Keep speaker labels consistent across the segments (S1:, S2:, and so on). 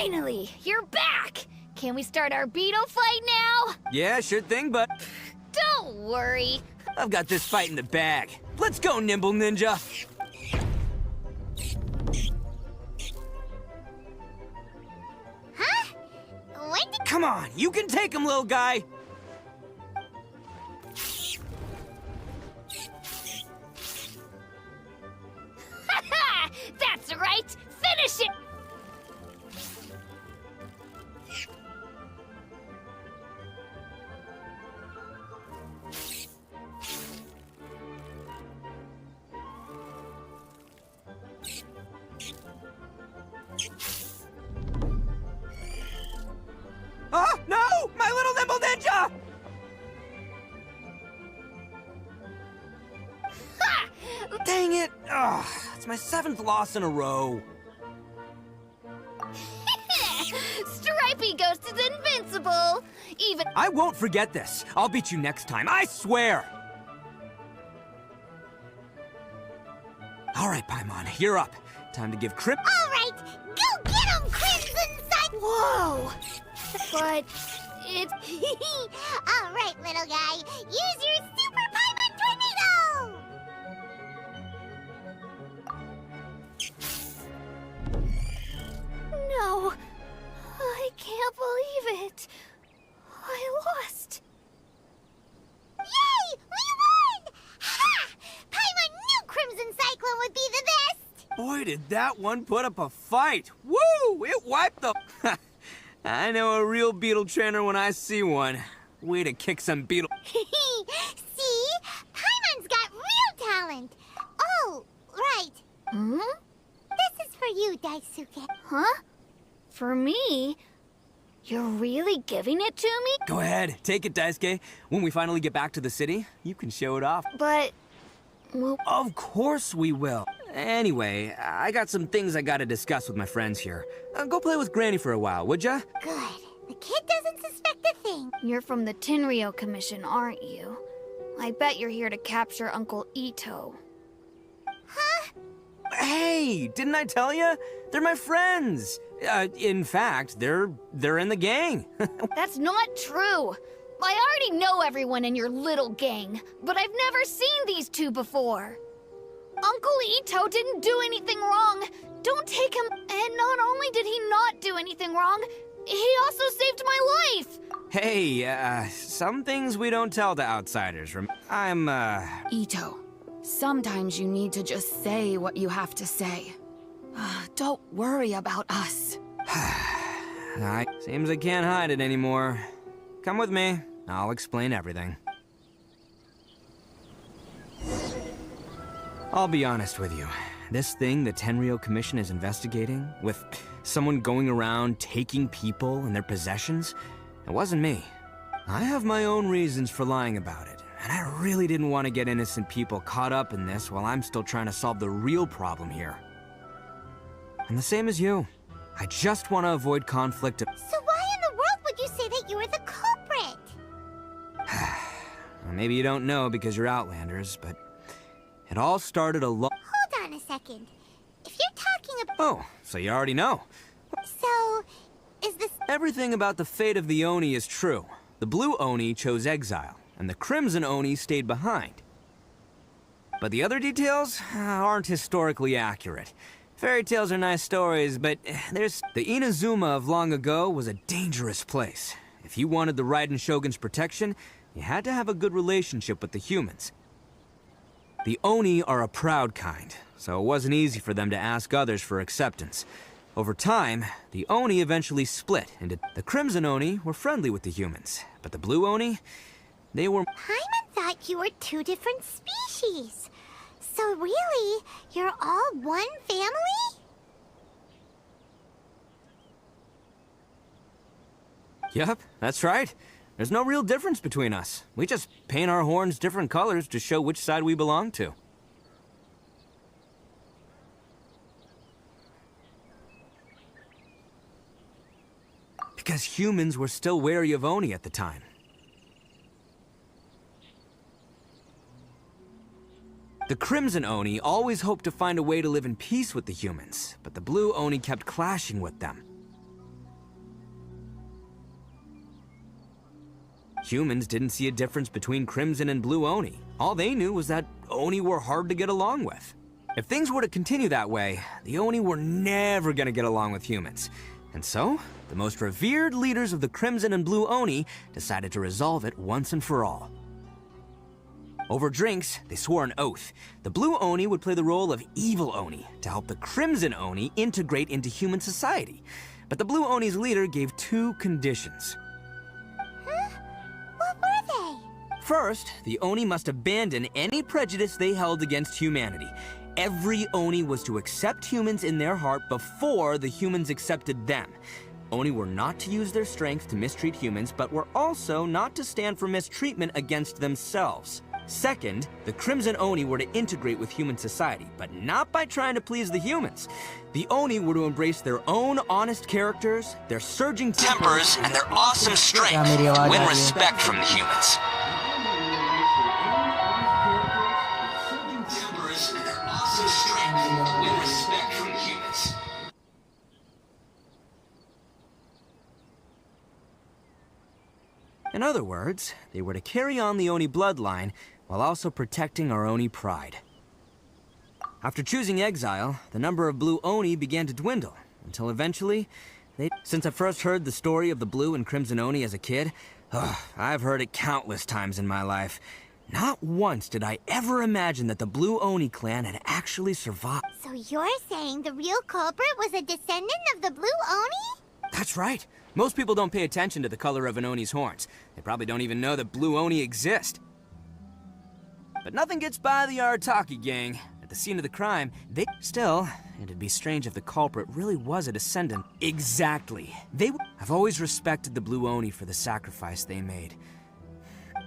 S1: Finally! You're back! Can we start our beetle fight now?
S2: Yeah, sure thing, but
S1: Don't worry.
S2: I've got this fight in the bag. Let's go, Nimble Ninja!
S3: Huh? When did...
S2: Come on, you can take him, little guy!
S1: Ha! That's right! Finish it!
S2: Oh, no! My little Nimble Ninja!
S1: Ha!
S2: Dang it! Ugh, it's my 7th loss in a row.
S1: Stripey Ghost is invincible! Even...
S2: I won't forget this. I'll beat you next time, I swear! All right, Paimon, you're up. Time to give Crip...
S3: All right, go get him, Crimson Cycle!
S1: Whoa! But... it's...
S3: All right, little guy, use your Super Paimon Tornado!
S1: No... I can't believe it. I lost.
S3: Yay! We won! Ha! Paimon knew Crimson Cyclone would be the best!
S2: Boy, did that one put up a fight. Woo! It wiped the... I know a real beetle trainer when I see one. Way to kick some beetle...
S3: See? Paimon's got real talent! Oh, right.
S1: Hmm?
S3: This is for you, Daisuke.
S1: Huh? For me? You're really giving it to me?
S2: Go ahead, take it, Daisuke. When we finally get back to the city, you can show it off.
S1: But... well...
S2: Of course we will. Anyway, I got some things I gotta discuss with my friends here. Go play with Granny for a while, would ya?
S3: Good. The kid doesn't suspect a thing.
S1: You're from the Tenryou Commission, aren't you? I bet you're here to capture Uncle Ito.
S3: Huh?
S2: Hey, didn't I tell ya? They're my friends. In fact, they're in the gang.
S1: That's not true! I already know everyone in your little gang, but I've never seen these two before. Uncle Ito didn't do anything wrong. Don't take him. And not only did he not do anything wrong, he also saved my life.
S2: Hey, some things we don't tell to outsiders. I'm,
S4: Ito, sometimes you need to just say what you have to say. Don't worry about us.
S2: Seems I can't hide it anymore. Come with me. I'll explain everything. I'll be honest with you. This thing the Tenryou Commission is investigating, with someone going around taking people and their possessions, it wasn't me. I have my own reasons for lying about it, and I really didn't want to get innocent people caught up in this while I'm still trying to solve the real problem here. I'm the same as you. I just want to avoid conflict.
S3: So why in the world would you say that you were the culprit?
S2: Well, maybe you don't know because you're Outlanders, but it all started
S3: Hold on a second. If you're talking about...
S2: Oh, so you already know.
S3: So, is this...
S2: Everything about the fate of the Oni is true. The blue Oni chose exile, and the crimson Oni stayed behind. But the other details aren't historically accurate. Fairy tales are nice stories, but there's... The Inazuma of long ago was a dangerous place. If you wanted the Raiden Shogun's protection, you had to have a good relationship with the humans. The Oni are a proud kind, so it wasn't easy for them to ask others for acceptance. Over time, the Oni eventually split into... The Crimson Oni were friendly with the humans, but the Blue Oni, they were...
S3: Paimon thought you were two different species. So really, you're all one family?
S2: Yep, that's right. There's no real difference between us. We just paint our horns different colors to show which side we belong to. Because humans were still wary of Oni at the time. The Crimson Oni always hoped to find a way to live in peace with the humans, but the Blue Oni kept clashing with them. Humans didn't see a difference between Crimson and Blue Oni. All they knew was that Oni were hard to get along with. If things were to continue that way, the Oni were never gonna get along with humans. And so, the most revered leaders of the Crimson and Blue Oni decided to resolve it once and for all. Over drinks, they swore an oath. The Blue Oni would play the role of evil Oni to help the Crimson Oni integrate into human society. But the Blue Oni's leader gave 2 conditions.
S3: Huh? What were they?
S2: First, the Oni must abandon any prejudice they held against humanity. Every Oni was to accept humans in their heart before the humans accepted them. Oni were not to use their strength to mistreat humans, but were also not to stand for mistreatment against themselves. Second, the Crimson Oni were to integrate with human society, but not by trying to please the humans. The Oni were to embrace their own honest characters, their surging tempers, and their awesome strength, win respect from the humans. In other words, they were to carry on the Oni bloodline while also protecting our Oni pride. After choosing exile, the number of Blue Oni began to dwindle, until eventually, Since I first heard the story of the Blue and Crimson Oni as a kid, I've heard it countless times in my life. Not once did I ever imagine that the Blue Oni clan had actually survived.
S3: So you're saying the real culprit was a descendant of the Blue Oni?
S2: That's right. Most people don't pay attention to the color of an Oni's horns. They probably don't even know that Blue Oni exist. But nothing gets by the Arataki gang. At the scene of the crime, Still, it'd be strange if the culprit really was a descendant. Exactly. I've always respected the Blue Oni for the sacrifice they made.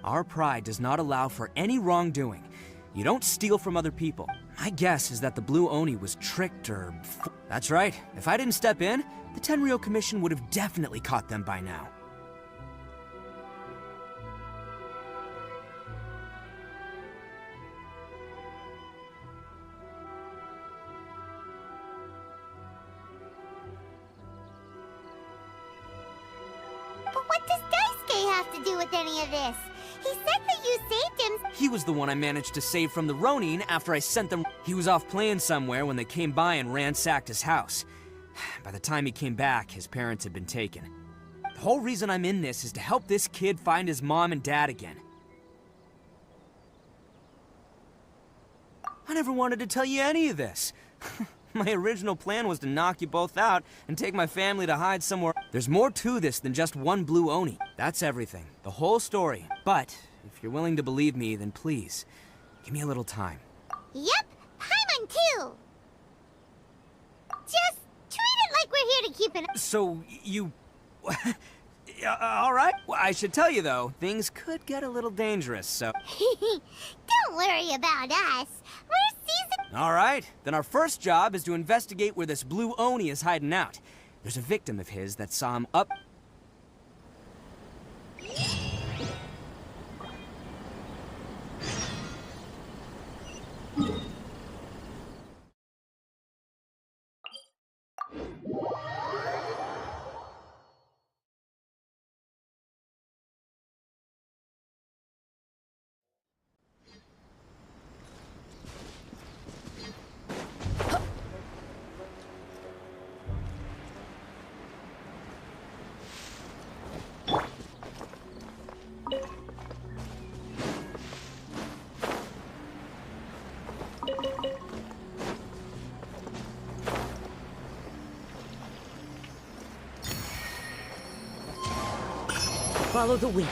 S2: Our pride does not allow for any wrongdoing. You don't steal from other people. My guess is that the Blue Oni was tricked or... That's right. If I didn't step in, the Tenryou Commission would have definitely caught them by now.
S3: But what does Daisuke have to do with any of this? He said that you saved him.
S2: He was the one I managed to save from the Ronin after I sent them. He was off playing somewhere when they came by and ransacked his house. By the time he came back, his parents had been taken. The whole reason I'm in this is to help this kid find his mom and dad again. I never wanted to tell you any of this. My original plan was to knock you both out and take my family to hide somewhere. There's more to this than just one Blue Oni. That's everything. The whole story. But if you're willing to believe me, then please, give me a little time.
S3: Yep, Paimon too. Just treat it like we're here to keep an...
S2: So, you... Alright. Well, I should tell you, though, things could get a little dangerous, so...
S3: Don't worry about us. We're seasoned...
S2: Alright, then our first job is to investigate where this Blue Oni is hiding out. There's a victim of his that saw him up...
S5: Follow the wind.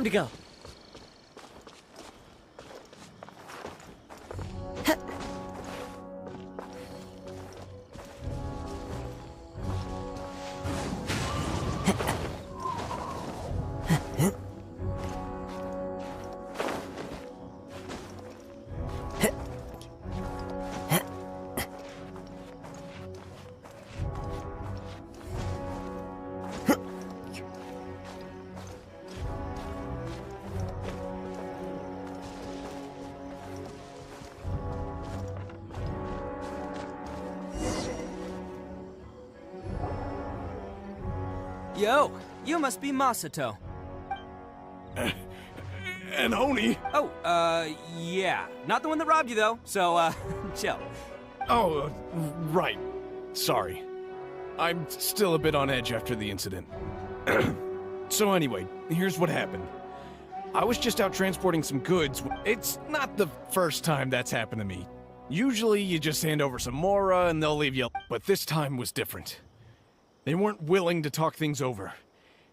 S5: Time to go.
S2: Yo, you must be Masato.
S6: An Oni?
S2: Oh, yeah. Not the one that robbed you, though, so, chill.
S6: Oh, right. Sorry. I'm still a bit on edge after the incident. So anyway, here's what happened. I was just out transporting some goods. It's not the first time that's happened to me. Usually you just hand over some Mora and they'll leave you, but this time was different. They weren't willing to talk things over.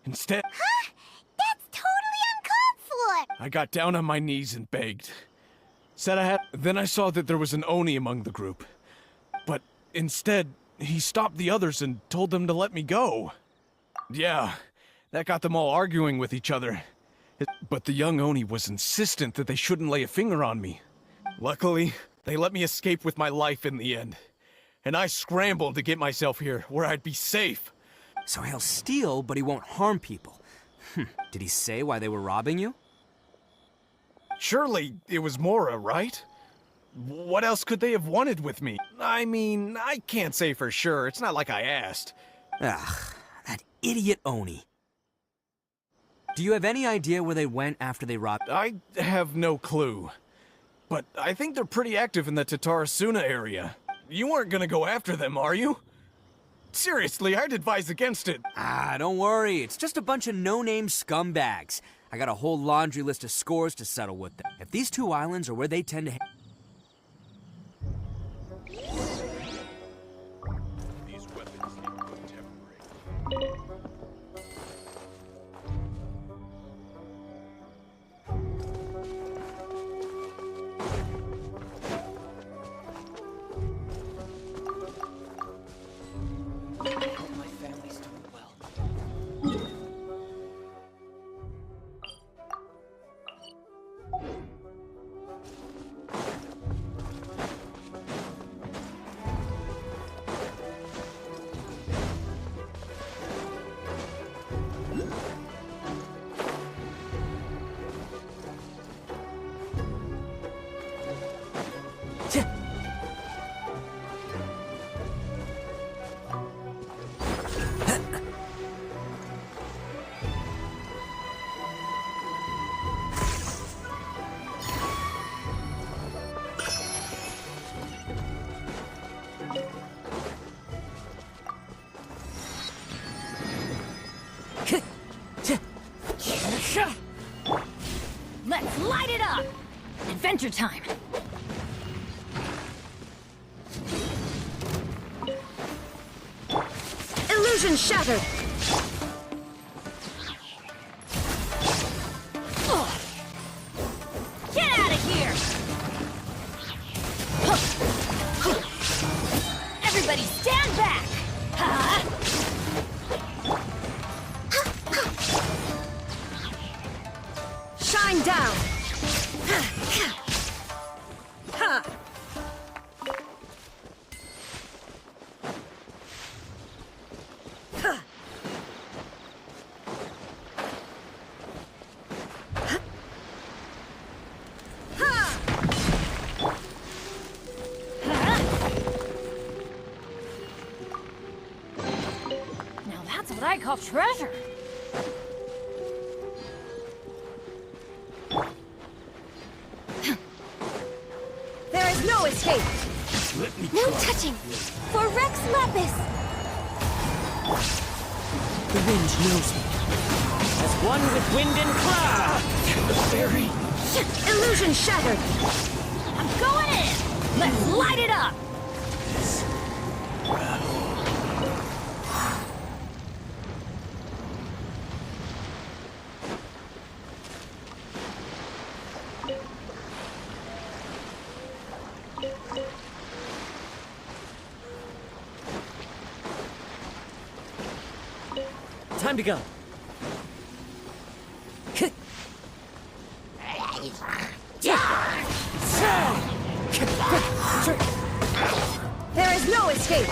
S6: Instead...
S3: Huh? That's totally uncalled for!
S6: I got down on my knees and begged. Said I had... Then I saw that there was an Oni among the group. But instead, he stopped the others and told them to let me go. Yeah, that got them all arguing with each other. But the young Oni was insistent that they shouldn't lay a finger on me. Luckily, they let me escape with my life in the end. And I scrambled to get myself here, where I'd be safe.
S2: So he'll steal, but he won't harm people. Did he say why they were robbing you?
S6: Surely it was Mora, right? What else could they have wanted with me? I mean, I can't say for sure. It's not like I asked.
S2: Ugh, that idiot Oni. Do you have any idea where they went after they robbed?
S6: I have no clue. But I think they're pretty active in the Tatarasuna area. You weren't gonna go after them, are you? Seriously, I'd advise against it.
S2: Ah, don't worry. It's just a bunch of no-name scumbags. I got a whole laundry list of scores to settle with them. If these two islands are where they tend to...
S6: These weapons need temporary.
S2: My family's doing well.
S1: Let's light it up! Adventure time!
S4: Illusion shattered!
S1: Get out of here! Everybody stand back! Huh?
S4: Shine down! Ha!
S1: Now that's what I call treasure!
S4: There is no escape!
S3: No touching! For Rex Lapis!
S5: The wind knows me. As one with wind and cloud!
S6: The fairy!
S4: Illusion shattered!
S1: I'm going in! Let's light it up!
S5: Time to go.
S4: There is no escape!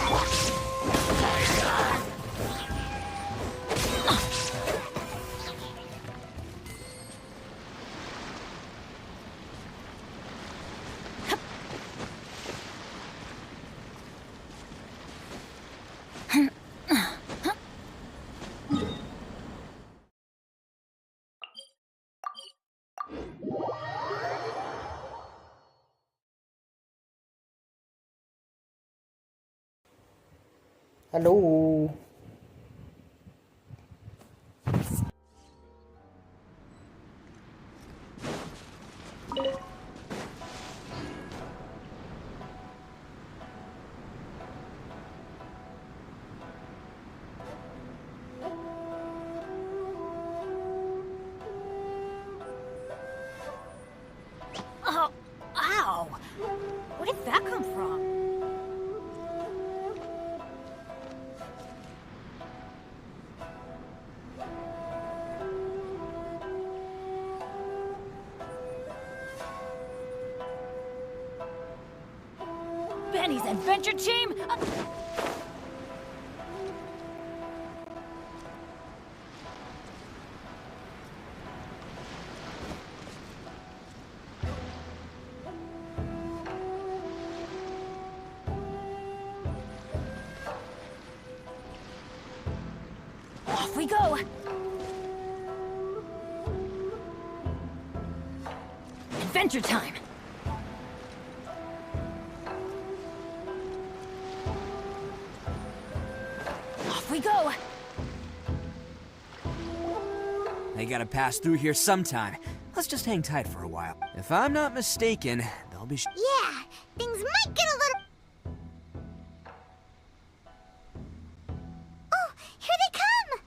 S7: Hello.
S1: Oh, ow! Where did that come from? Benny's adventure team? Off we go! Adventure time! Off we go!
S2: They gotta pass through here sometime. Let's just hang tight for a while. If I'm not mistaken, they'll be
S3: Yeah, things might get a little... Oh, here they come!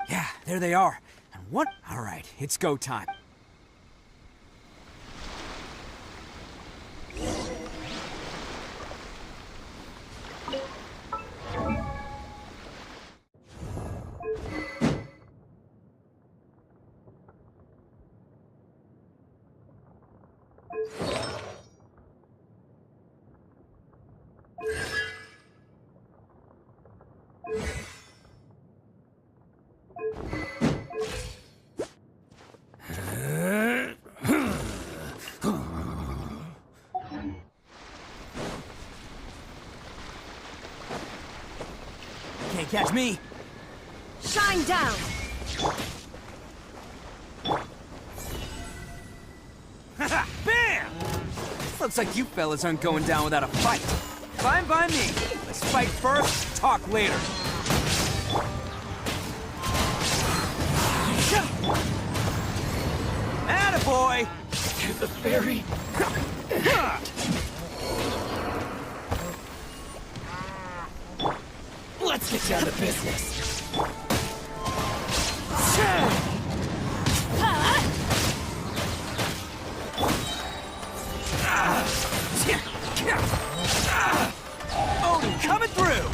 S2: Yeah, there they are. And what? All right, it's go time. Can't catch me.
S4: Shine down!
S2: Bam! Looks like you fellas aren't going down without a fight. Fine by me. Let's fight first, talk later. Attaboy!
S6: To the ferry.
S5: Let's get down to business.
S2: Oh, coming through!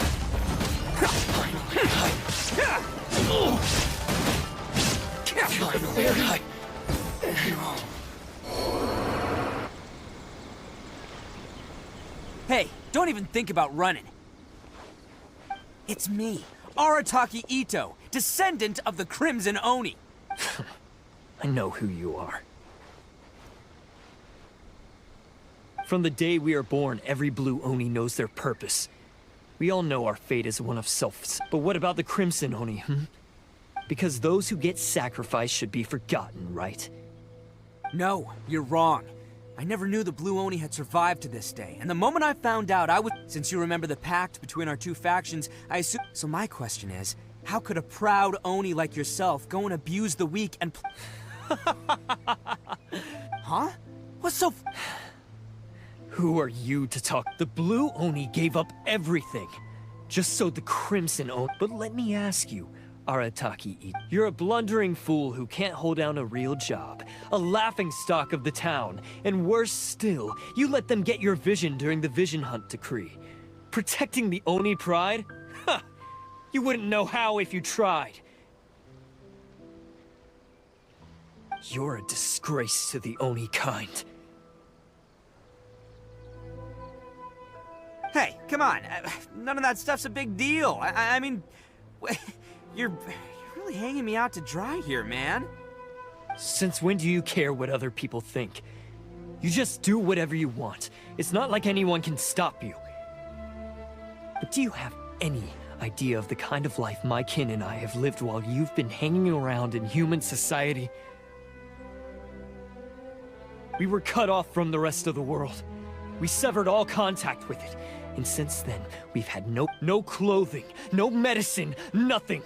S2: Hey, don't even think about running. It's me, Arataki Ito, descendant of the Crimson Oni.
S5: I know who you are. From the day we are born, every blue Oni knows their purpose. We all know our fate is one of self. But what about the Crimson Oni, Because those who get sacrificed should be forgotten, right?
S2: No, you're wrong. I never knew the Blue Oni had survived to this day, and the moment I found out, Since you remember the pact between our two factions, I assume... So my question is, how could a proud Oni like yourself go and abuse the weak and... Huh? What's so...
S5: Who are you to talk? The Blue Oni gave up everything, just so the Crimson Oni... But let me ask you, Arataki Ito. You're a blundering fool who can't hold down a real job, a laughingstock of the town, and worse still, you let them get your vision during the Vision Hunt decree. Protecting the Oni pride? Ha! You wouldn't know how if you tried. You're a disgrace to the Oni kind.
S2: Hey, come on. None of that stuff's a big deal. I mean, you're really hanging me out to dry here, man.
S5: Since when do you care what other people think? You just do whatever you want. It's not like anyone can stop you. But do you have any idea of the kind of life my kin and I have lived while you've been hanging around in human society? We were cut off from the rest of the world. We severed all contact with it. And since then, we've had no clothing, no medicine, nothing.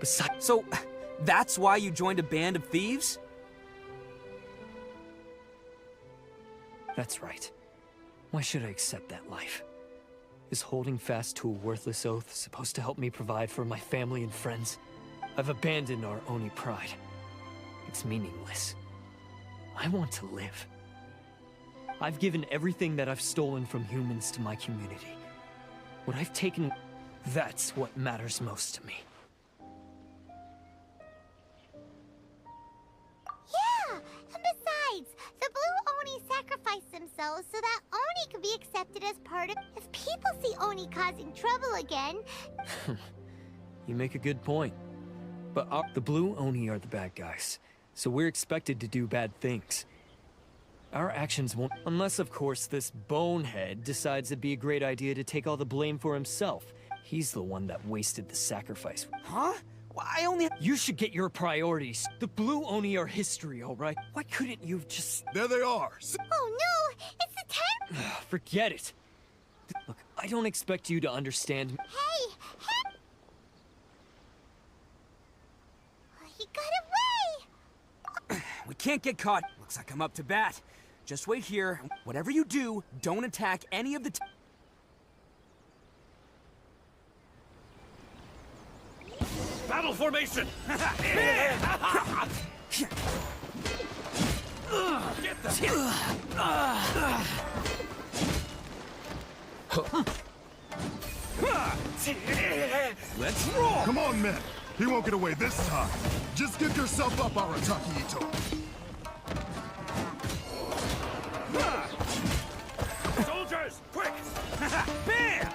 S5: Besides,
S2: So, that's why you joined a band of thieves?
S5: that's right. Why should I accept that life? Is holding fast to a worthless oath supposed to help me provide for my family and friends? I've abandoned our Oni pride. It's meaningless. I want to live. I've given everything that I've stolen from humans to my community. What I've taken, that's what matters most to me.
S3: Yeah, and besides, the Blue Oni sacrificed themselves so that Oni could be accepted as part of... If people see Oni causing trouble again...
S5: You make a good point. But the Blue Oni are the bad guys, so we're expected to do bad things. Our actions won't... Unless, of course, this bonehead decides it'd be a great idea to take all the blame for himself. He's the one that wasted the sacrifice.
S2: Huh? Well, I only...
S5: You should get your priorities. The Blue Oni are history, all right? Why couldn't you just...
S8: There they are.
S3: Oh no! It's the ten...
S5: Forget it. Look, I don't expect you to understand me.
S3: Hey! He got away!
S2: We can't get caught. Looks like I'm up to bat. Just wait here. Whatever you do, don't attack any of the...
S8: Battle formation. Get
S2: Let's roll!
S8: Come on, men. He won't get away this time. Just give yourself up, Arataki Ito.
S2: Soldiers, quick! Bam!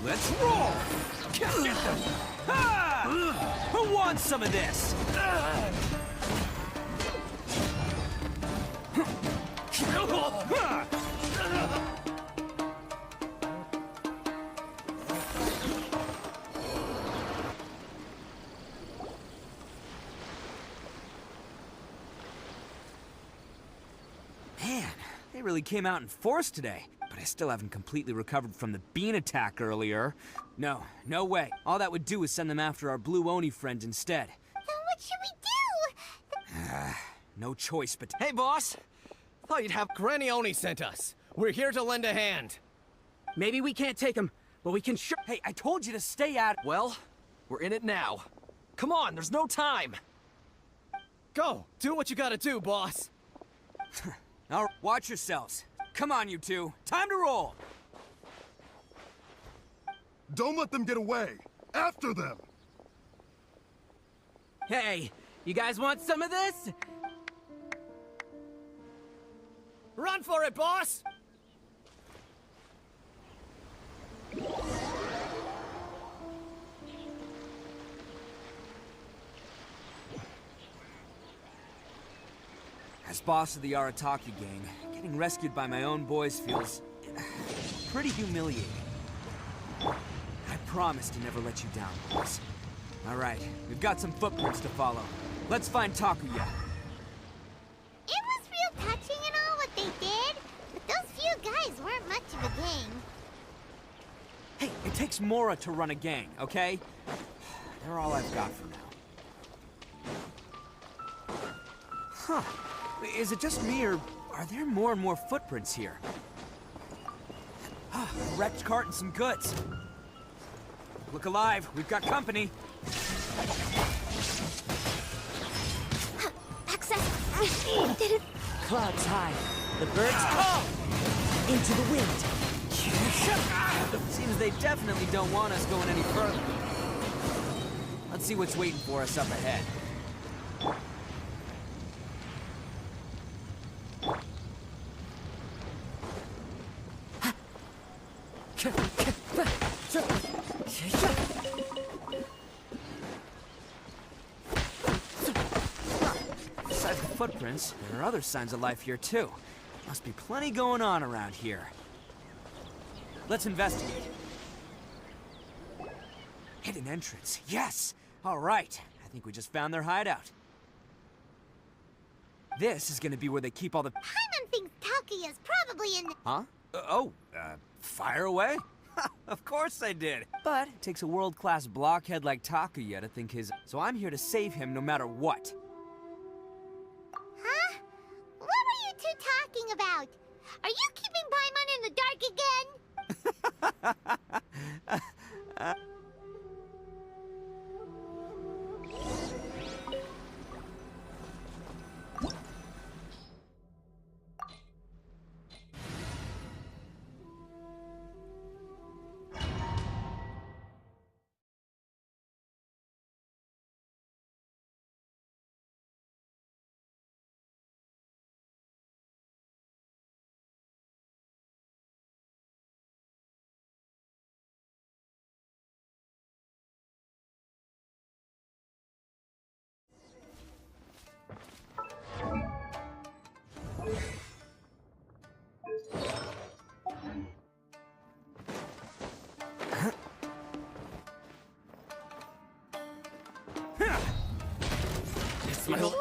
S2: Let's roll! Get them! Who wants some of this? Man, they really came out in force today. But I still haven't completely recovered from the bean attack earlier. No way. All that would do is send them after our Blue Oni friend instead.
S3: Then what should we do?
S2: No choice but...
S9: Hey, boss! Thought you'd have Granny Oni sent us. We're here to lend a hand.
S2: Maybe we can't take him, but we can sure... Hey, I told you to stay out...
S9: Well, we're in it now. Come on, there's no time! Go! Do what you gotta do, boss!
S2: All right, watch yourselves. Come on, you two. Time to roll!
S8: Don't let them get away. After them.
S9: Hey, you guys want some of this? Run for it, boss!
S2: As boss of the Arataki gang, getting rescued by my own boys feels... pretty humiliating. I promise to never let you down, boys. All right, we've got some footprints to follow. Let's find Takuya.
S3: It was real touching and all what they did, but those few guys weren't much of a gang.
S2: Hey, it takes Mora to run a gang, okay? They're all I've got for now. Huh. Is it just me, or are there more and more footprints here? A wrecked cart and some goods. Look alive, we've got company.
S3: Access. Did it?
S10: Clouds high. The birds... Oh! into the wind.
S2: Seems they definitely don't want us going any further. Let's see what's waiting for us up ahead. Besides the footprints, there are other signs of life here too. Must be plenty going on around here. Let's investigate. Hidden entrance, yes! All right, I think we just found their hideout. This is gonna be where they keep all the...
S3: Paimon thinks Takuya's probably in...
S2: Huh? Fire away? Of course I did. But it takes a world-class blockhead like Takuya to think his... So I'm here to save him no matter what.
S3: Huh? What were you two talking about? Are you keeping Paimon in the dark again?
S5: Whoa!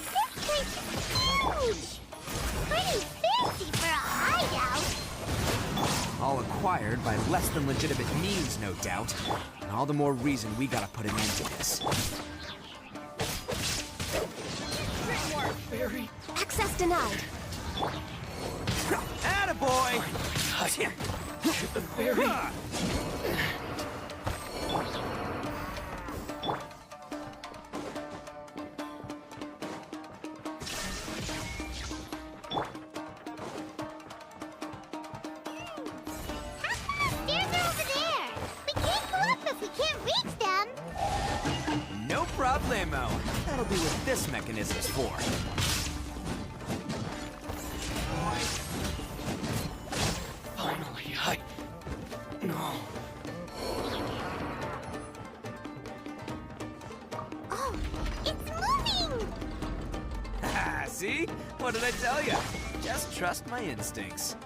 S3: This place is huge! Pretty fancy for a hideout!
S2: All acquired by less than legitimate means, no doubt. And all the more reason we gotta put an end to this.
S10: Access denied.
S2: Attaboy!
S5: The ferry.
S2: No problemo. That'll be what this mechanism's for.
S5: Finally, No.
S3: Oh, it's moving!
S2: See? What did I tell you? Just trust my instincts.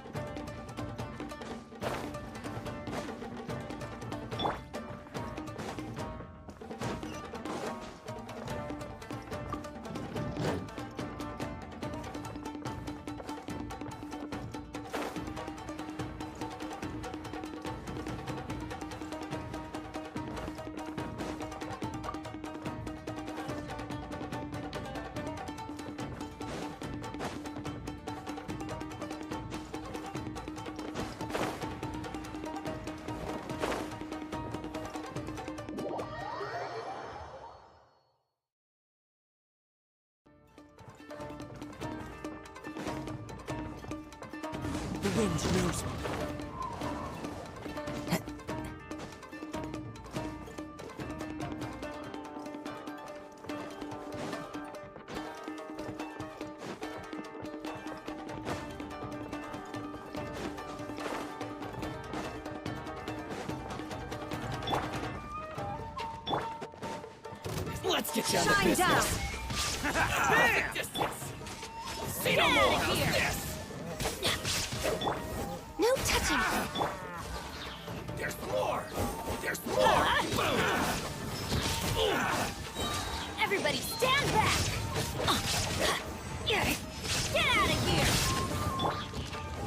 S10: The wind knows me.
S5: Let's get you out of
S10: Shine
S5: business.
S10: down!
S5: Distance. Say no more of this.
S10: No touching!
S5: There's more. There's more.
S1: Everybody stand back! Get out of here!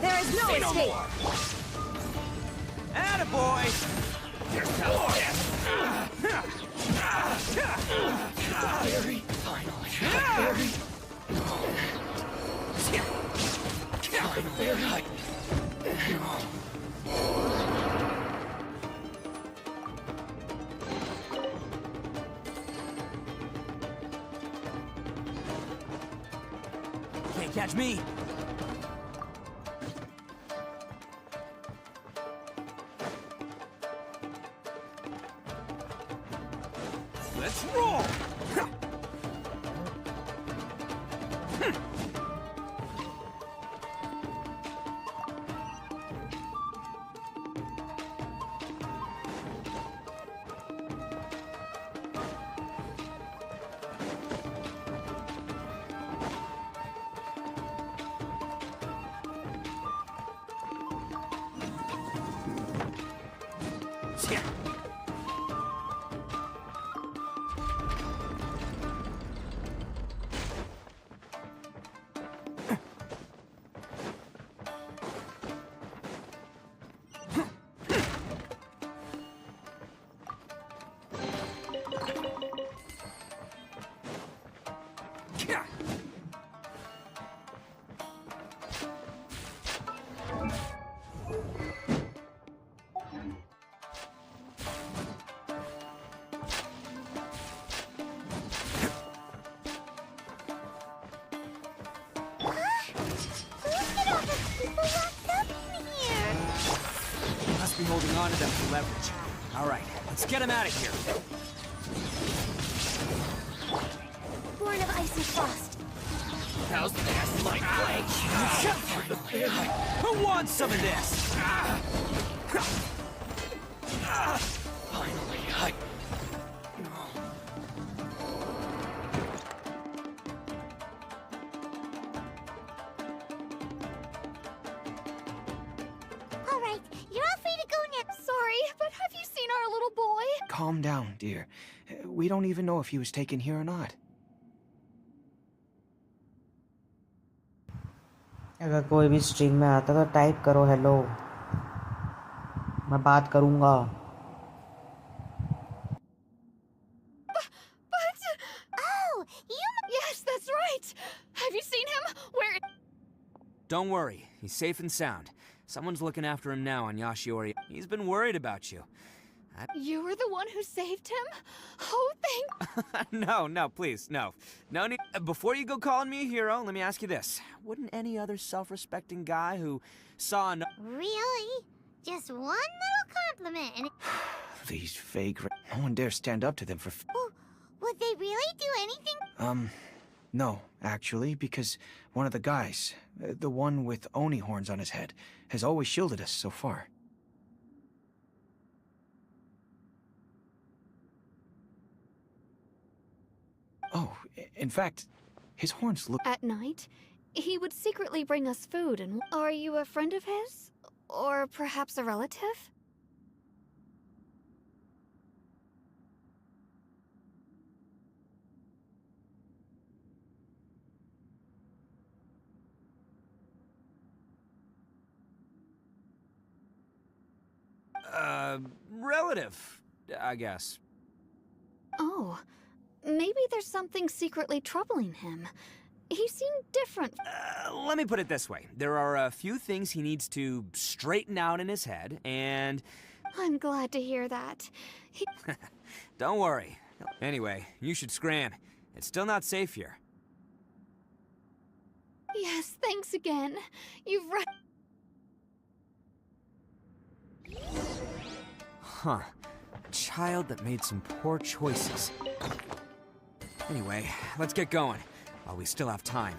S10: There is no
S5: Say no
S10: escape!
S5: more.
S2: Attaboy!
S5: There's more. Very finally. Very. Very.
S2: Can't catch me. Let's roll! Yeah. Yeah.
S3: Look at all the people locked up in here!
S2: Must be holding on to them for leverage. All right, let's get him out of here.
S10: Born of ice and frost.
S9: How's that like leg?
S2: Who wants some of this?
S9: Finally, I...
S3: All right, you're all free to go now.
S1: Sorry, but have you seen our little boy?
S11: Calm down, dear. We don't even know if he was taken here or not.
S7: अगर कोई भी stream में आता तो type करो hello, मैं बात करूंगा.
S1: But...
S3: Oh, you...
S1: Yes, that's right! Have you seen him? Where...
S2: Don't worry, he's safe and sound. Someone's looking after him now on Yashiori. He's been worried about you.
S1: You were the one who saved him? Oh, thank...
S2: No, please, no. No need. Before you go calling me a hero, let me ask you this. Wouldn't any other self-respecting guy who saw an...
S3: Really? Just one little compliment and...
S11: These fake... No one dares stand up to them for...
S3: Oh, would they really do anything?
S11: No, actually, because one of the guys, the one with Oni horns on his head, has always shielded us so far. Oh, in fact, his horns look...
S1: At night, he would secretly bring us food and... Are you a friend of his? Or perhaps a relative?
S2: Relative, I guess.
S1: Oh, maybe there's something secretly troubling him. He seemed different.
S2: Let me put it this way. There are a few things he needs to straighten out in his head, and...
S1: I'm glad to hear that.
S2: Don't worry. Anyway, you should scram. It's still not safe here.
S1: Yes, thanks again. You've right.
S2: Huh. A child that made some poor choices. Anyway, let's get going, while we still have time.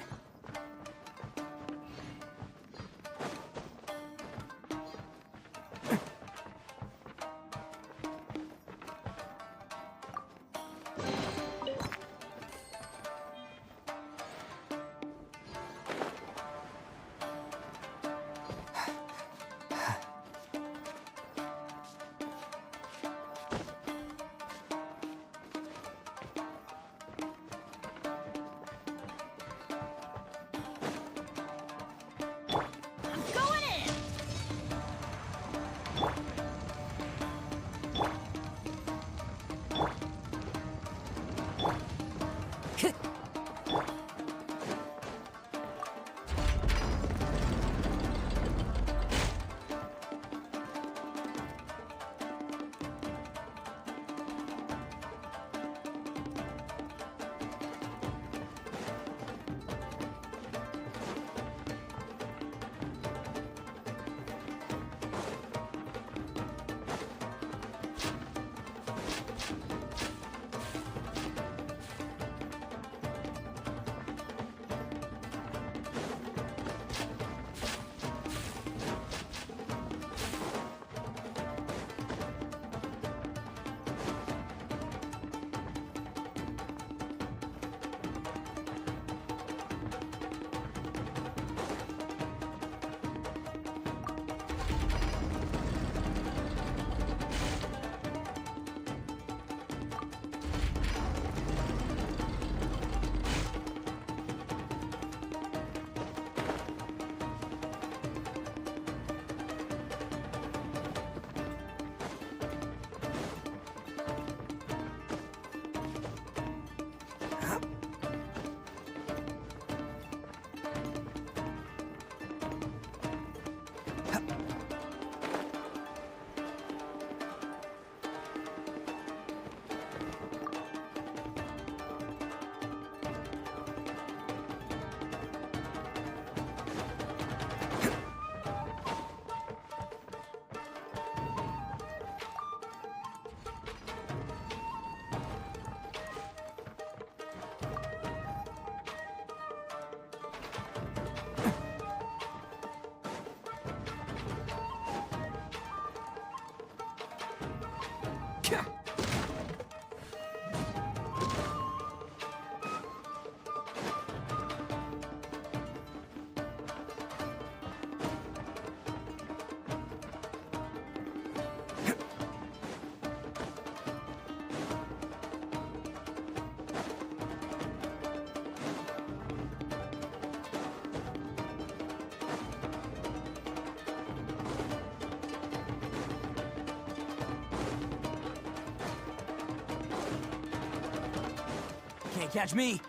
S2: Can't catch me.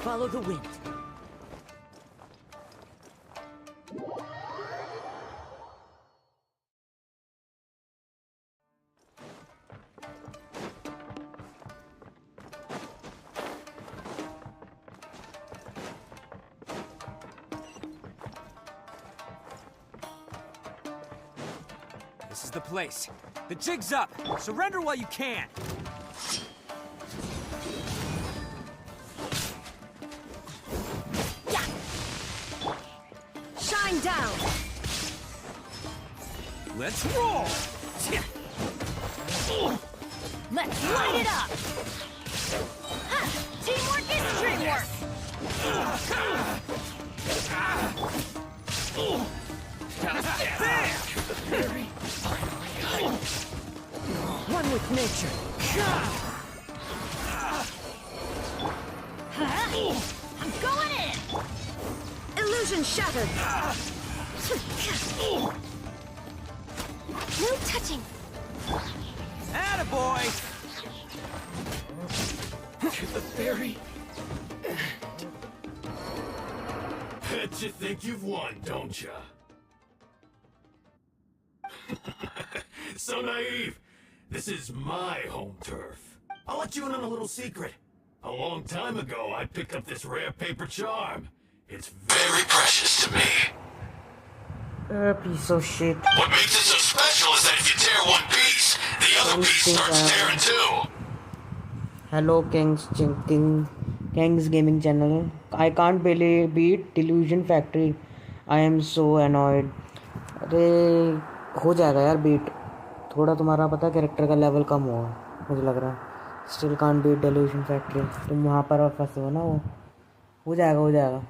S9: Follow the wind.
S2: This is the place. The jig's up. Surrender while you can.
S4: Shine down.
S2: Let's roll.
S1: Let's light it up! Ha! Teamwork is dreamwork!
S4: One with nature.
S1: I'm going in!
S4: Illusion shattered.
S1: No touching!
S2: Attaboy!
S9: To the ferry.
S8: Bet you think you've won, don't ya? So naive. This is my home turf. I'll let you in on a little secret. A long time ago, I picked up this rare paper charm. It's very precious to me.
S7: Piece of shit.
S8: What makes it so special is that if you tear one piece, the other piece starts tearing too.
S7: Hello, King's Gaming Channel. I can't beat Delusion Factory. I am so annoyed. अरे हो जाएगा यार beat. थोड़ा तुम्हारा पता character का level कम हुआ मुझे लग रहा है. Still can't beat delusion factory. तुम वहाँ पर फंसे हो ना. वो हो जाएगा.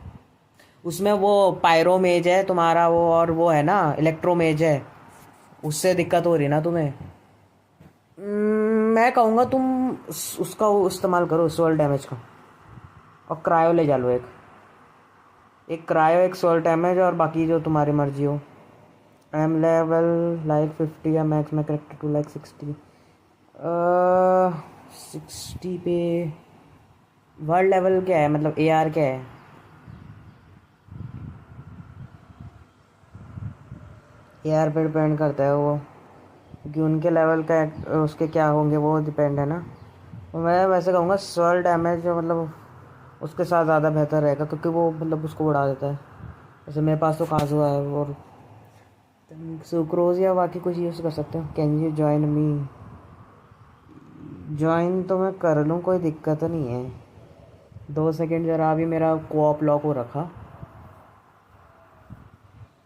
S7: उसमें वो पायरो मेज है तुम्हारा वो और वो है ना इलेक्ट्रो मेज है. उससे दिक्कत हो रही ना तुम्हें. मैं कहूँगा तुम उसका इस्तेमाल करो सोल डैमेज का और क्रायो ले जा लो. एक क्रायो एक सोल डैमेज और बाकी जो तुम्हारी मर्जी हो. आई एम लेवल लाइक 50 या मैक्स में करेक्टर टू लाइक 60. 60 पे वर्ल्ड लेवल क्या है मतलब AR क्या है. AR पे डिपेंड करता है वो क्योंकि उनके लेवल का उसके क्या होंगे वो डिपेंड है ना. मैं वैसे कहूँगा सोल डैमेज मतलब उसके साथ ज़्यादा बेहतर रहेगा क्योंकि वो मतलब उसको उड़ा देता है. जैसे मेरे पास तो काजू है और सुक्रोज या बाकी कुछ यूज़ कर सकते हो. Can you join me. Join तो मैं कर लूँ कोई दिक्कत नहीं है. 2 सेकंड जरा अभी मेरा कोऑप लॉक हो रखा.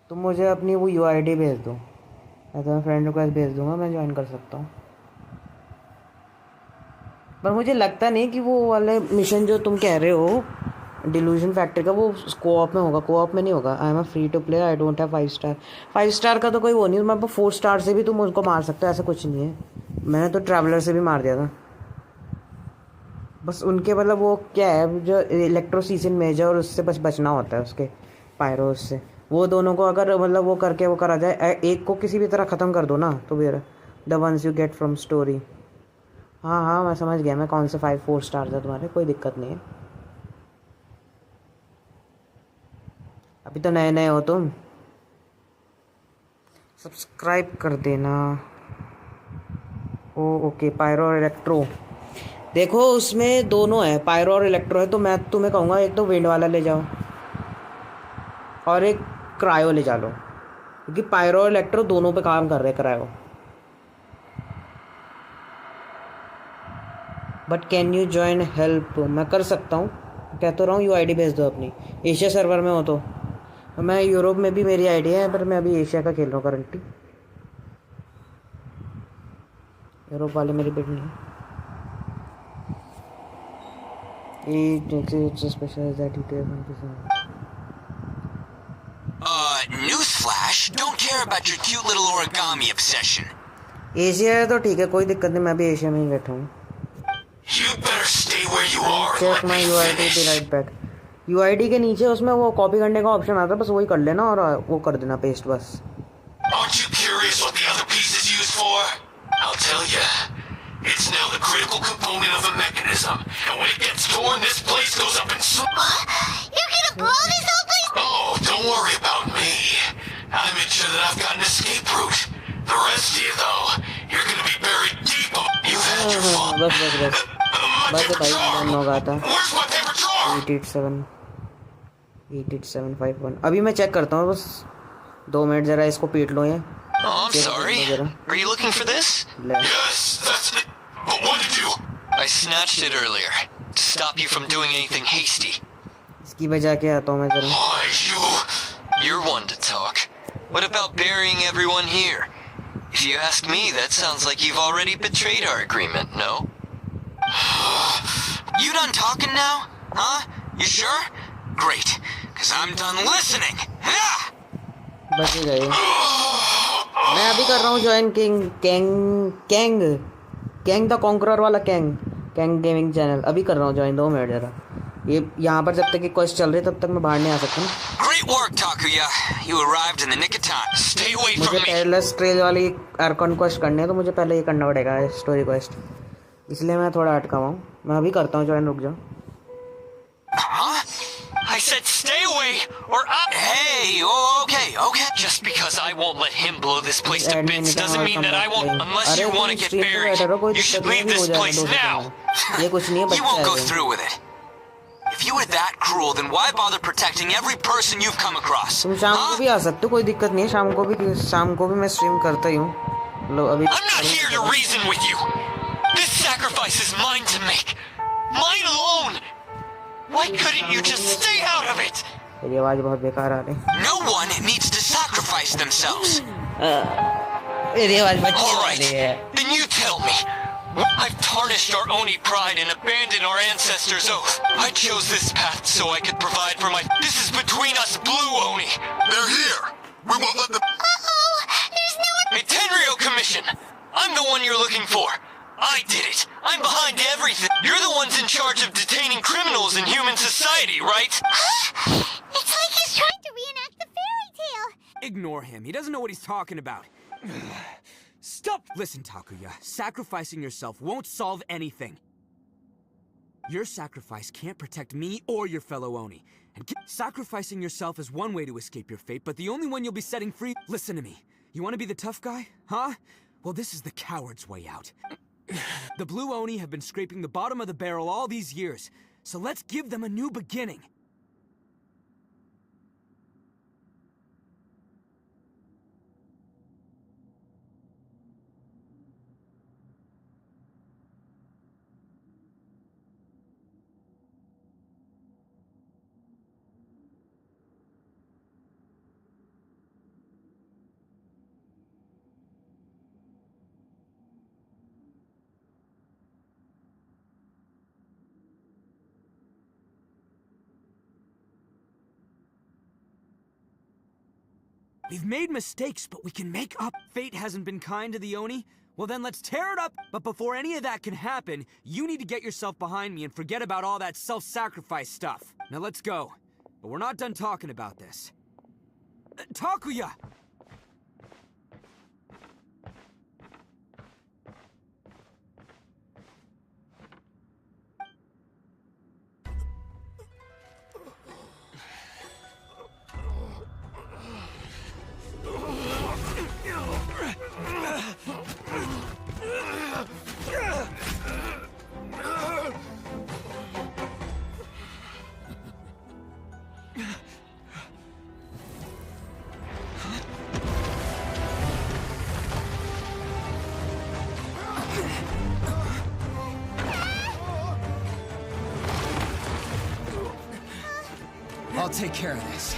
S7: तुम मुझे अपनी वो UID भेज दो. मैं तुम्हें फ्रेंड रिक्वेस्ट भेज दूँगा. मैं ज्वाइन कर सकता हूँ. पर मुझे लगता नहीं कि वो वाले मिशन जो तुम कह रहे हो डिल्यूजन फैक्ट्री का वो कोऑप में होगा. कोऑप में नहीं होगा. I am a free to play. I don't have 5 star. 5 star का तो कोई वो नहीं. मैं 4 स्टार से भी तुम उनको मार सकते हो. ऐसा कुछ नहीं है. मैंने तो ट्रैवलर से भी मार दिया था. बस उनके मतलब वो क्या है जो इलेक्ट्रोसीजन मेजर और उससे बस बचना होता है उसके पायरोस से. वो दोनों को अगर मतलब वो करके वो करा जाए एक को किसी भी तरह ख़त्म कर दो ना तो फिर the ones you get from story. हाँ मैं समझ गया. मैं कौन से 4 स्टार था तुम्हारे. कोई दिक्कत नहीं है. अभी तो नए नए हो तुम, सब्सक्राइब कर देना। ओ ओके, पायरो और इलेक्ट्रो। देखो उसमें दोनों है, पायरो और इलेक्ट्रो है, तो मैं तुम्हें कहूँगा एक तो विंड वाला ले जाओ और एक क्रायो ले जा लो, क्योंकि पायरो और इलेक्ट्रो दोनों पे काम कर रहे हैं cryo. But can you join help? मैं कर सकता हूँ, कह तो रहा हूँ यू आईडी भेज दो अपनी। एशिया सर्वर में हो तो मैं यूरोप में भी मेरी आईडी है, पर मैं अभी एशिया का खेल रहा हूँ करंटली। यूरोप वाले मेरी बिट नहीं है।
S2: Newsflash, don't care about your cute little origami obsession.
S7: Asia है तो ठीक है, कोई दिक्कत नहीं, मैं भी एशिया में ही बैठा हूँ।
S8: You better stay where you are and
S7: check
S8: let
S7: my
S8: me
S7: UID
S8: finish.
S7: पे राइट बैक। यूआईडी के नीचे उसमें वो कॉपी करने का ऑप्शन आता है, बस वही कर लेना और वो कर देना पेस्ट बस।
S8: Aren't you curious what the other piece is used for? I'll tell you. It's now the critical component of a mechanism, and when it gets torn, this place goes up in smoke.
S3: You're gonna blow this whole place?
S8: Oh, don't worry about me. I made sure that I've got an escape route. The rest of you, though, you're gonna be buried deep. You've had your fun.
S7: बस बस बस
S8: My
S7: बस
S8: paper
S7: भाई,
S8: jar.
S7: Done होगा था।
S8: Where's my paper jar?
S7: 88751। अभी मैं check करता हूँ, बस 2 मिनट, जरा इसको पीट लो ये।
S2: Oh, I'm sorry. Are you looking for this?
S8: Yes, that's it. But what did you?
S2: I snatched it earlier to stop you from doing anything hasty.
S7: इसकी वजह क्या आता हूँ मैं जरा।
S8: Why, you...
S2: You're one to talk. What about burying everyone here? If you ask me, that sounds like you've already betrayed our agreement, no? You done talking now? Huh? You sure? Great, because I'm done listening. Yeah!
S7: बच ही गए। मैं अभी कर रहा हूँ join Kang the conqueror वाला Kang gaming channel, अभी कर रहा हूँ ज्वाइन। 2 मिनट जरा, ये यहाँ पर जब तक ये क्वेस्ट चल रही है तब तक मैं बाहर नहीं आ सकता ना।
S2: Great work, Takuya. You arrived in the nick of time. Stay away from
S7: मुझे
S2: me.
S7: पेयरलेस ट्रेल वाली आर्कन क्वेस्ट करनी है, तो मुझे पहले ये करना पड़ेगा स्टोरी क्वेस्ट, इसलिए मैं थोड़ा अटका हुआ हूँ। मैं अभी करता हूँ ज्वाइन, रुक जाओ।
S2: Huh? I said stay away, or up. Hey, okay. Just because I won't let him blow this place to bits doesn't mean that I won't, unless you want to get buried. You should leave this place now.
S7: ये कुछ नहीं है,
S2: You won't go through with it. If you were that cruel, then why bother protecting every person you've come across?
S7: तुम शाम को भी आ सकते हो, कोई दिक्कत नहीं है। शाम को भी मैं स्ट्रीम करता ही हूँ। लो अभी
S2: I'm not here to reason with you. This sacrifice is mine to make. Mine alone. Why couldn't you just stay out of it?
S7: मेरी आवाज बहुत बेकार आ रही।
S2: No one needs to sacrifice themselves.
S7: मेरी आवाज बच्ची
S2: All
S7: आ
S2: right,
S7: रही है।
S2: then you tell me. I've tarnished our Oni pride and abandoned our ancestors' oath. I chose this path so I could provide for my... This is between us, Blue Oni.
S8: They're here. We won't let them...
S3: Uh-oh! There's no one...
S2: A Tenryou commission. I'm the one you're looking for. I did it. I'm behind everything. You're the ones in charge of detaining criminals in human society, right?
S3: It's like he's trying to reenact the fairy tale.
S2: Ignore him. He doesn't know what he's talking about. Stop! Listen, Takuya. Sacrificing yourself won't solve anything. Your sacrifice can't protect me or your fellow Oni. And sacrificing yourself is one way to escape your fate, but the only one you'll be setting free... Listen to me. You want to be the tough guy? Huh? Well, this is the coward's way out. The Blue Oni have been scraping the bottom of the barrel all these years, so let's give them a new beginning. We've made mistakes, but we can make up. Fate hasn't been kind to the Oni? Well then let's tear it up! But before any of that can happen, you need to get yourself behind me and forget about all that self-sacrifice stuff. Now let's go. But we're not done talking about this. Takuya! I'll take care of this.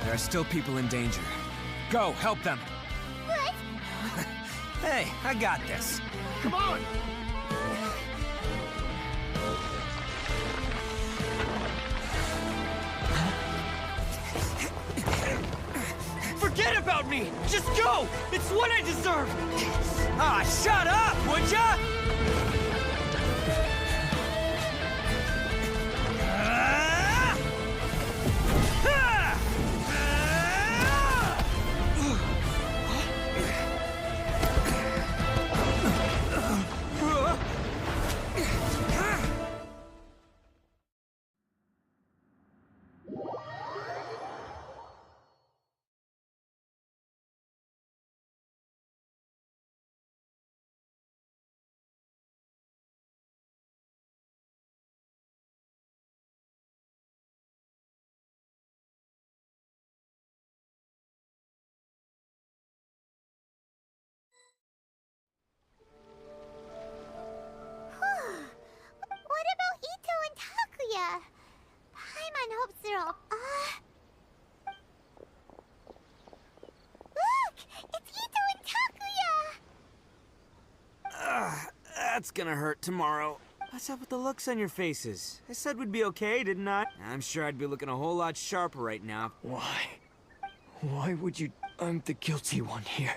S2: There are still people in danger. Go, help them.
S3: What?
S2: Hey, I got this.
S8: Come on!
S5: Forget about me! Just go! It's what I deserve!
S2: Ah, shut up, would ya?
S3: What about Ito and Takuya? Paimon hopes they're all... Look! It's Ito and Takuya!
S2: That's gonna hurt tomorrow. What's up with the looks on your faces? I said we'd be okay, didn't I? I'm sure I'd be looking a whole lot sharper right now.
S5: Why? Why would you... I'm the guilty one here.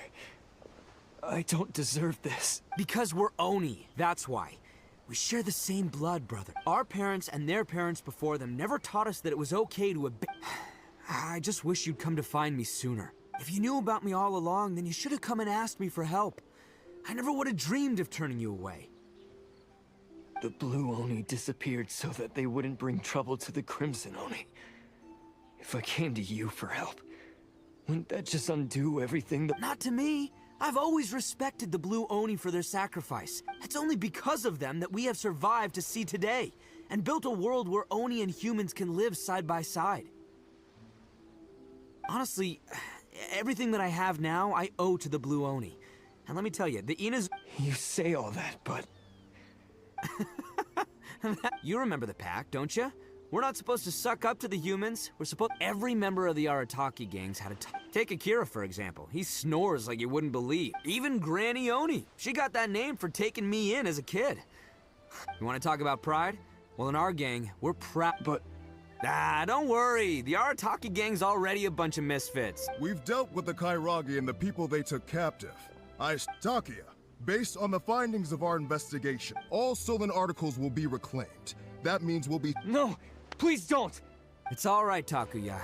S5: I don't deserve this.
S2: Because we're Oni, that's why. We share the same blood, brother. Our parents and their parents before them never taught us that it was okay to I just wish you'd come to find me sooner. If you knew about me all along, then you should have come and asked me for help. I never would have dreamed of turning you away.
S5: The Blue Oni disappeared so that they wouldn't bring trouble to the Crimson Oni. If I came to you for help, wouldn't that just undo everything that—
S2: Not to me. I've always respected the Blue Oni for their sacrifice. It's only because of them that we have survived to see today, and built a world where Oni and humans can live side by side. Honestly, everything that I have now, I owe to the Blue Oni. And let me tell you, the Ina's—
S5: You say all that, but...
S2: You remember the pact, don't you? We're not supposed to suck up to the humans. We're supposed— Every member of the Arataki gangs had a Take Akira, for example. He snores like you wouldn't believe. Even Granny Oni. She got that name for taking me in as a kid. You want to talk about pride? Well, in our gang, we're proud—
S5: But...
S2: don't worry. The Arataki gang's already a bunch of misfits.
S12: We've dealt with the Kairagi and the people they took captive. Takuya, based on the findings of our investigation, all stolen articles will be reclaimed. That means we'll be—
S5: No! Please don't!
S2: It's all right, Takuya.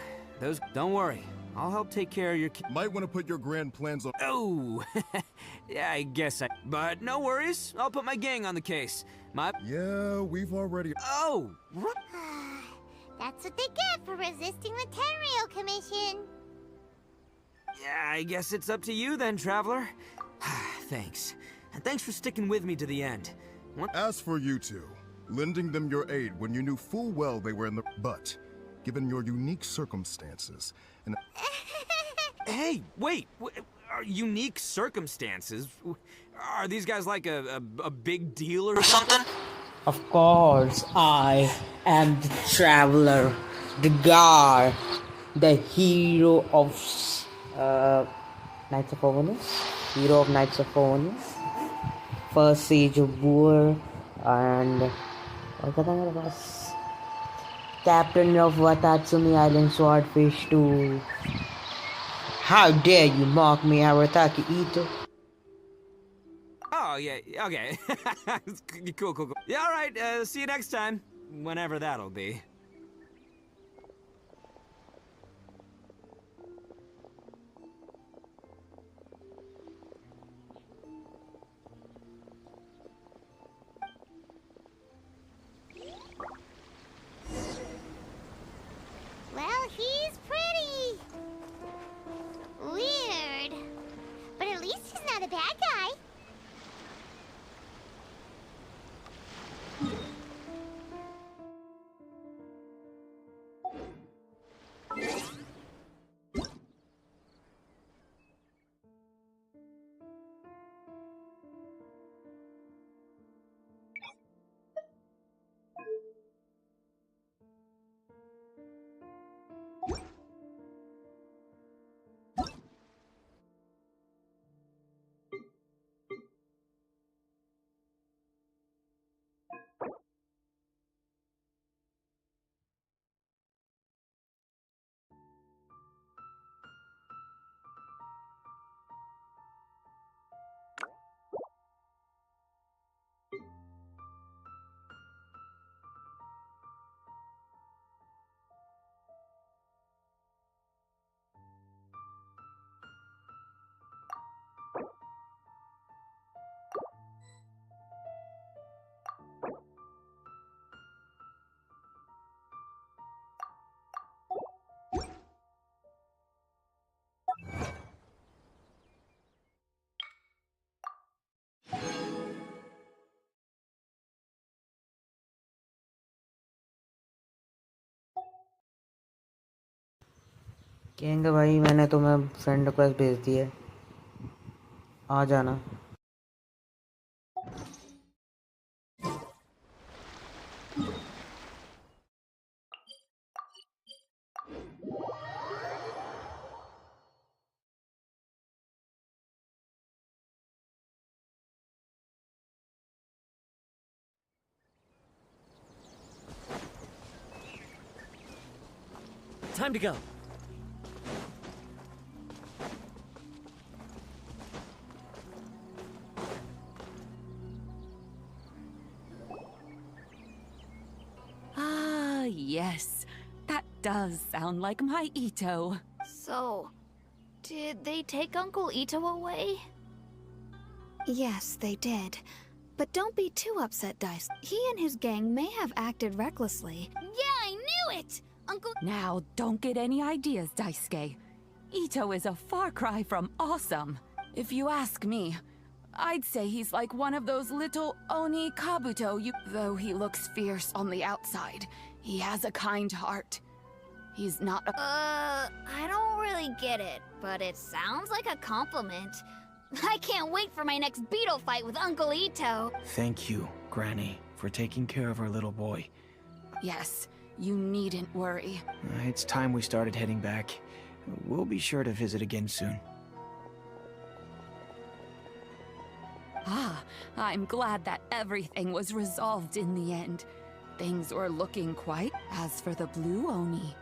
S2: Don't worry. I'll help take care of your
S12: Might want to put your grand plans on—
S2: Oh! Yeah, I guess But no worries. I'll put my gang on the case.
S12: Yeah, we've already—
S2: Oh!
S3: That's what they get for resisting the Tenryo Commission.
S2: Yeah, I guess it's up to you then, Traveler. Thanks. And thanks for sticking with me to the end.
S12: As for you two, lending them your aid when you knew full well they were in the— But, given your unique circumstances, and—
S2: Hey, wait! Unique circumstances? Are these guys like a big deal or something?
S7: Of course, I am the Traveler, the guy, the hero of Knights of Olympus, hero of Knights of Olympus, first sage of war, and captain of Watatsumi Island Swordfish 2. How dare you mock me, Arataki Ito?
S2: Oh, yeah, okay. Cool. Yeah, alright, see you next time. Whenever that'll be.
S3: Well, he's pretty. Weird. But at least he's not a bad guy.
S7: कहेंगे भाई मैंने तुम्हें friend request भेज दी है, आ जाना।
S5: Time to go.
S4: Ah, yes. That does sound like my Ito.
S1: So, did they take Uncle Ito away? Yes, they did. But don't be too upset, Dice. He and his gang may have acted recklessly.
S10: Yeah, I knew it! Uncle...
S4: Now, don't get any ideas, Daisuke. Ito is a far cry from awesome. If you ask me, I'd say he's like one of those little Oni Kabuto. Though he looks fierce on the outside, he has a kind heart. He's not a...
S1: I don't really get it, but it sounds like a compliment. I can't wait for my next beetle fight with Uncle Ito.
S11: Thank you, Granny, for taking care of our little boy.
S4: Yes, you needn't worry.
S11: It's time we started heading back. We'll be sure to visit again soon.
S4: Ah, I'm glad that everything was resolved in the end. Things were looking quite... As for the Blue Oni,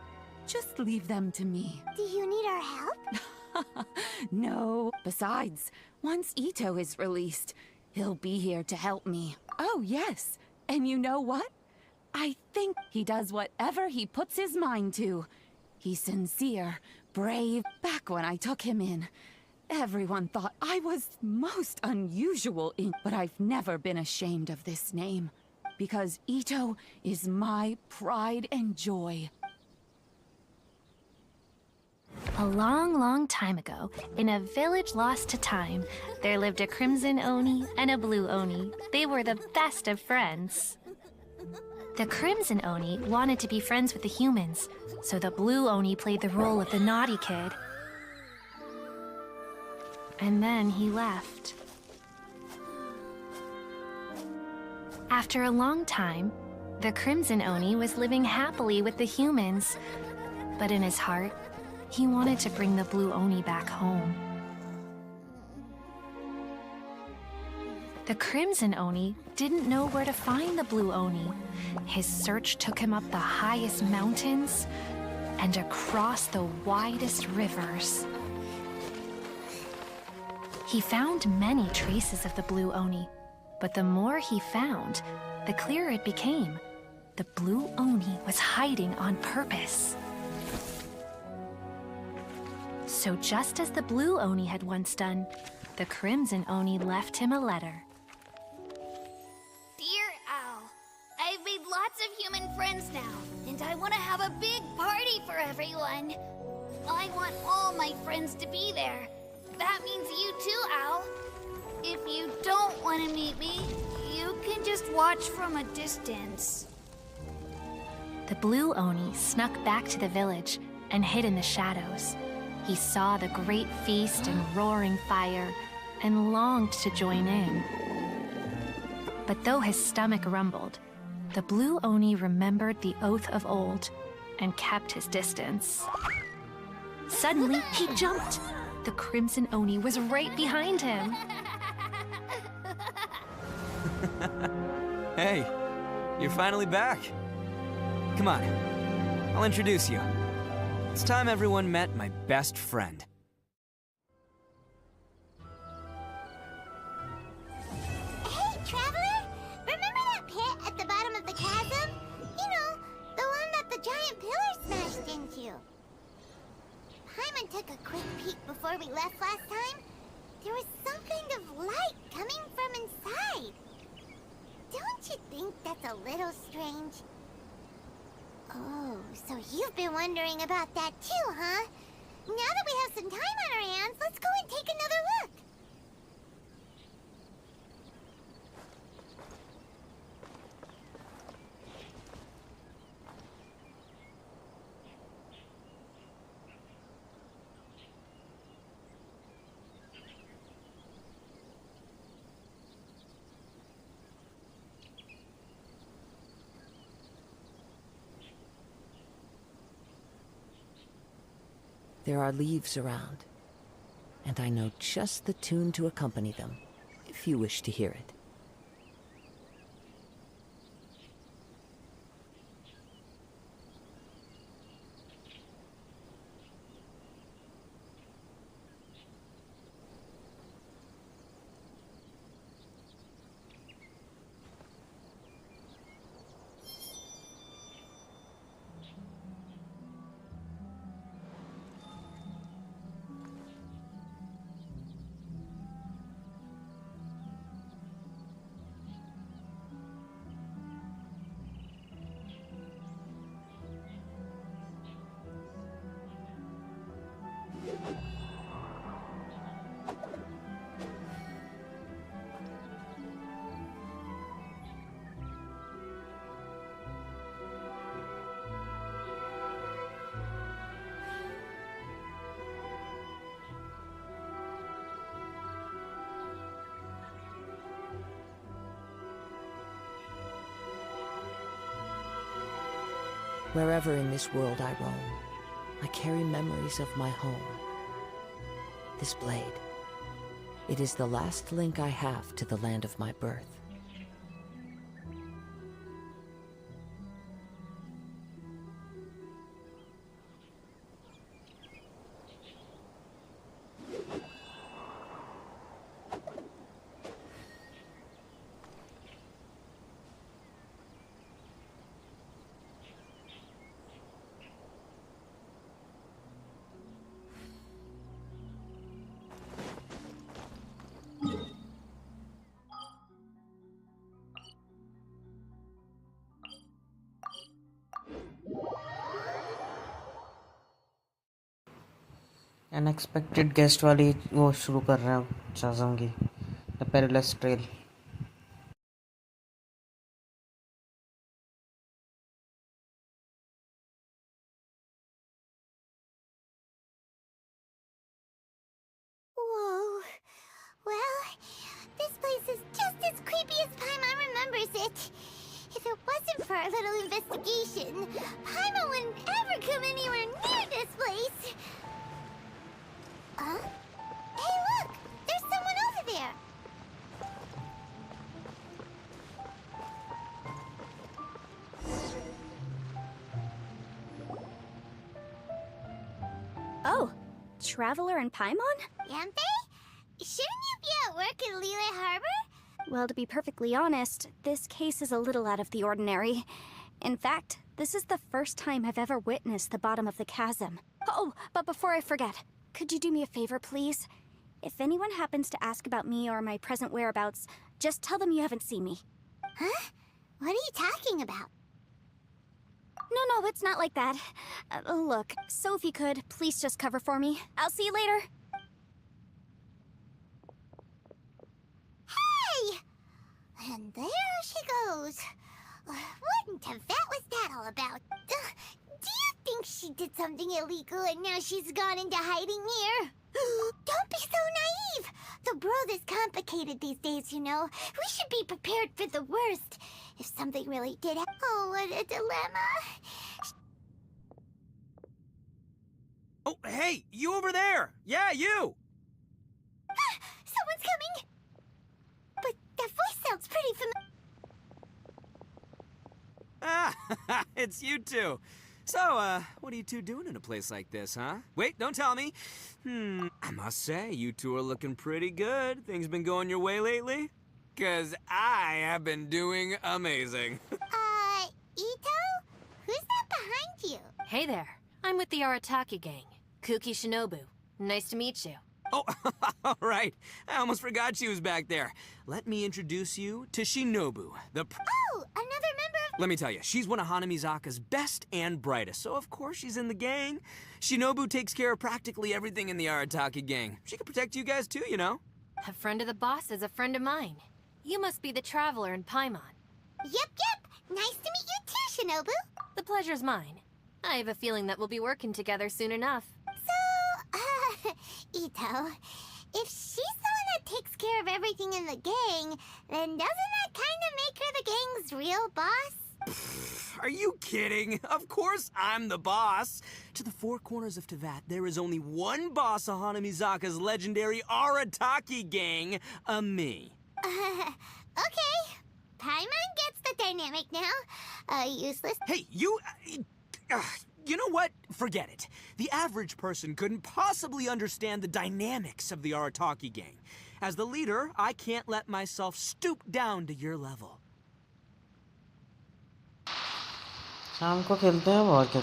S4: just leave them to me.
S3: Do you need our help?
S4: No. Besides, once Ito is released, he'll be here to help me. Oh, yes. And you know what? I think he does whatever he puts his mind to. He's sincere, brave. Back when I took him in, everyone thought I was most unusual but I've never been ashamed of this name. Because Ito is my pride and joy.
S10: A long, long time ago, in a village lost to time, there lived a Crimson Oni and a Blue Oni. They were the best of friends. The Crimson Oni wanted to be friends with the humans, so the Blue Oni played the role of the naughty kid. And then he left. After a long time, the Crimson Oni was living happily with the humans, but in his heart, he wanted to bring the Blue Oni back home. The Crimson Oni didn't know where to find the Blue Oni. His search took him up the highest mountains and across the widest rivers. He found many traces of the Blue Oni, but the more he found, the clearer it became. The Blue Oni was hiding on purpose. So just as the Blue Oni had once done, the Crimson Oni left him a letter.
S1: Dear Owl, I've made lots of human friends now, and I want to have a big party for everyone. I want all my friends to be there. That means you too, Owl. If you don't want to meet me, you can just watch from a distance.
S10: The Blue Oni snuck back to the village and hid in the shadows. He saw the great feast and roaring fire and longed to join in. But though his stomach rumbled, the Blue Oni remembered the oath of old and kept his distance. Suddenly, he jumped. The Crimson Oni was right behind him.
S2: Hey, you're finally back. Come on, I'll introduce you. It's time everyone met my best friend.
S3: Hey, Traveler! Remember that pit at the bottom of the chasm? You know, the one that the giant pillar smashed into. Paimon took a quick peek before we left last time. There was something of light coming from inside. Don't you think that's a little strange? Oh, so you've been wondering about that too, huh? Now that we have some time on our hands, let's go and take another look.
S13: There are leaves around, and I know just the tune to accompany them, if you wish to hear it. Wherever in this world I roam, I carry memories of my home. This blade, it is the last link I have to the land of my birth.
S7: Unexpected guest वाली वो शुरू कर रहे हैं चाजम की the perilous trail.
S3: Whoa. Well, this place is just as creepy as Paimon remembers it. If it wasn't for our little investigation, Paimon wouldn't ever come anywhere near this place. Huh? Hey, look! There's someone over there!
S14: Oh, Traveler and Paimon?
S3: Yampe? Shouldn't you be at work in Liyue Harbor?
S14: Well, to be perfectly honest, this case is a little out of the ordinary. In fact, this is the first time I've ever witnessed the bottom of the chasm. Oh, but before I forget, could you do me a favor, please? If anyone happens to ask about me or my present whereabouts, just tell them you haven't seen me.
S3: Huh? What are you talking about?
S14: No, it's not like that. Look, so if you could, please just cover for me. I'll see you later.
S3: Hey! And there she goes. What in Tibet was that all about? Do you think she did something illegal and now she's gone into hiding here? Don't be so naive! The world is complicated these days, you know. We should be prepared for the worst. If something really did happen. Oh, what a dilemma.
S2: Oh, hey, you over there! Yeah, you!
S3: Someone's coming! But that voice sounds pretty familiar.
S2: Ah, it's you two. So, what are you two doing in a place like this, huh? Wait, don't tell me. I must say, you two are looking pretty good. Things been going your way lately? 'Cause I have been doing amazing.
S3: Ito? Who's that behind you?
S10: Hey there. I'm with the Arataki gang. Kuki Shinobu. Nice to meet you.
S2: Oh, all right. I almost forgot she was back there. Let me introduce you to Shinobu, the...
S3: Oh, another member of...
S2: Let me tell you, she's one of Hanamizaka's best and brightest, so of course she's in the gang. Shinobu takes care of practically everything in the Arataki gang. She can protect you guys too, you know?
S10: A friend of the boss is a friend of mine. You must be the Traveler in Paimon.
S3: Yep. Nice to meet you too, Shinobu.
S10: The pleasure's mine. I have a feeling that we'll be working together soon enough.
S3: So, Ito, if she's the one that takes care of everything in the gang, then doesn't that kind of make her the gang's real boss?
S2: Are you kidding? Of course I'm the boss. To the four corners of Teyvat, there is only one boss of Hanamizaka's legendary Arataki gang, me.
S3: Okay. Paimon gets the dynamic now. Useless.
S2: Hey, you... you know what? Forget it. The average person couldn't possibly understand the dynamics of the Arataki gang. As the leader, I can't let myself stoop down to your level.
S7: शाम को खेलते हैं और क्या